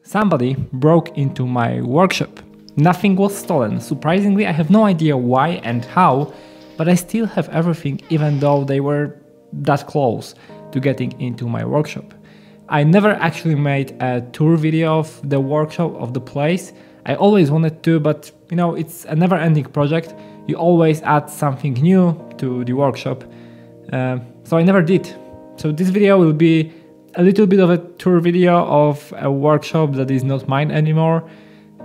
Somebody broke into my workshop. Nothing was stolen. Surprisingly, I have no idea why and how, but I still have everything even though they were that close to getting into my workshop. I never actually made a tour video of the workshop, of the place. I always wanted to, but you know, it's a never-ending project. You always add something new to the workshop, so I never did. So this video will be a little bit of a tour video of a workshop that is not mine anymore,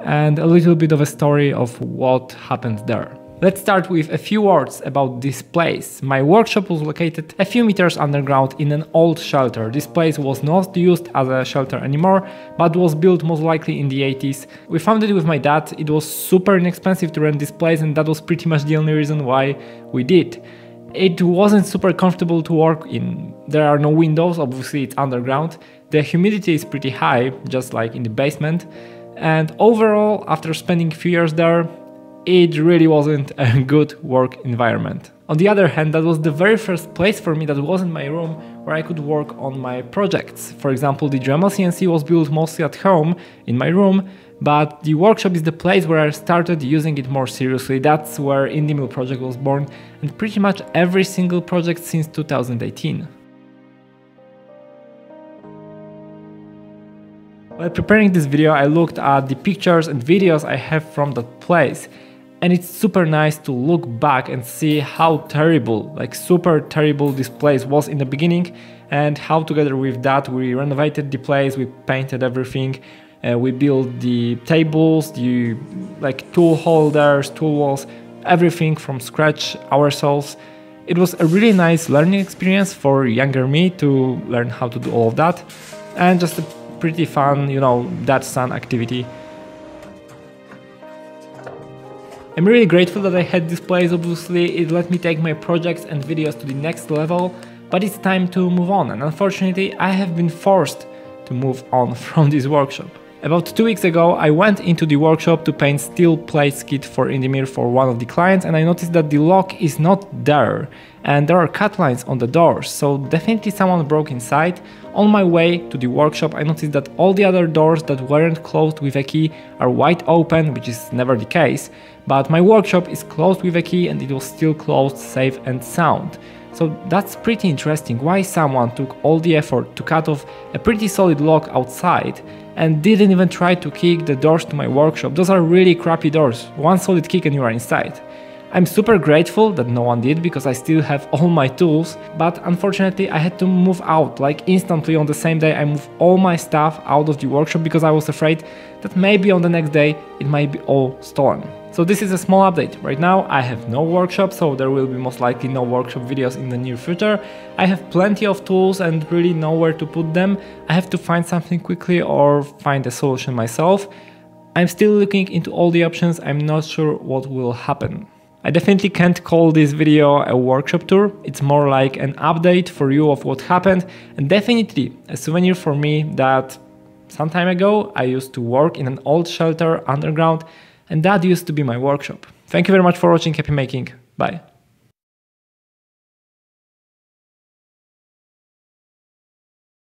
and a little bit of a story of what happened there. Let's start with a few words about this place. My workshop was located a few meters underground in an old shelter. This place was not used as a shelter anymore, but was built most likely in the 80s. We found it with my dad. It was super inexpensive to rent this place, and that was pretty much the only reason why we did. It wasn't super comfortable to work in. There are no windows, obviously it's underground. The humidity is pretty high, just like in the basement. And overall, after spending a few years there, it really wasn't a good work environment. On the other hand, that was the very first place for me that wasn't my room where I could work on my projects. For example, the Dremel CNC was built mostly at home, in my room, but the workshop is the place where I started using it more seriously. That's where Indie Mill project was born, and pretty much every single project since 2018. While preparing this video, I looked at the pictures and videos I have from that place, and it's super nice to look back and see how terrible, like super terrible this place was in the beginning, and how together with that we renovated the place, we painted everything, we built the tables, the tool holders, tool walls, everything from scratch ourselves. It was a really nice learning experience for younger me to learn how to do all of that, and just a pretty fun, you know, dad-son activity. I'm really grateful that I had this place. Obviously, it let me take my projects and videos to the next level, but it's time to move on, and unfortunately I have been forced to move on from this workshop. About 2 weeks ago, I went into the workshop to paint steel plate skid for Indie Mill for one of the clients, and I noticed that the lock is not there, and there are cut lines on the doors, so definitely someone broke inside. On my way to the workshop, I noticed that all the other doors that weren't closed with a key are wide open, which is never the case, but my workshop is closed with a key and it was still closed, safe and sound. So that's pretty interesting, why someone took all the effort to cut off a pretty solid lock outside and didn't even try to kick the doors to my workshop. Those are really crappy doors, one solid kick and you are inside. I'm super grateful that no one did, because I still have all my tools, but unfortunately I had to move out, like instantly on the same day. I moved all my stuff out of the workshop because I was afraid that maybe on the next day it might be all stolen. So this is a small update. Right now I have no workshop, so there will be most likely no workshop videos in the near future. I have plenty of tools and really know where to put them. I have to find something quickly or find a solution myself. I'm still looking into all the options. I'm not sure what will happen. I definitely can't call this video a workshop tour. It's more like an update for you of what happened, and definitely a souvenir for me that some time ago I used to work in an old shelter underground, and that used to be my workshop. Thank you very much for watching. Happy making. Bye.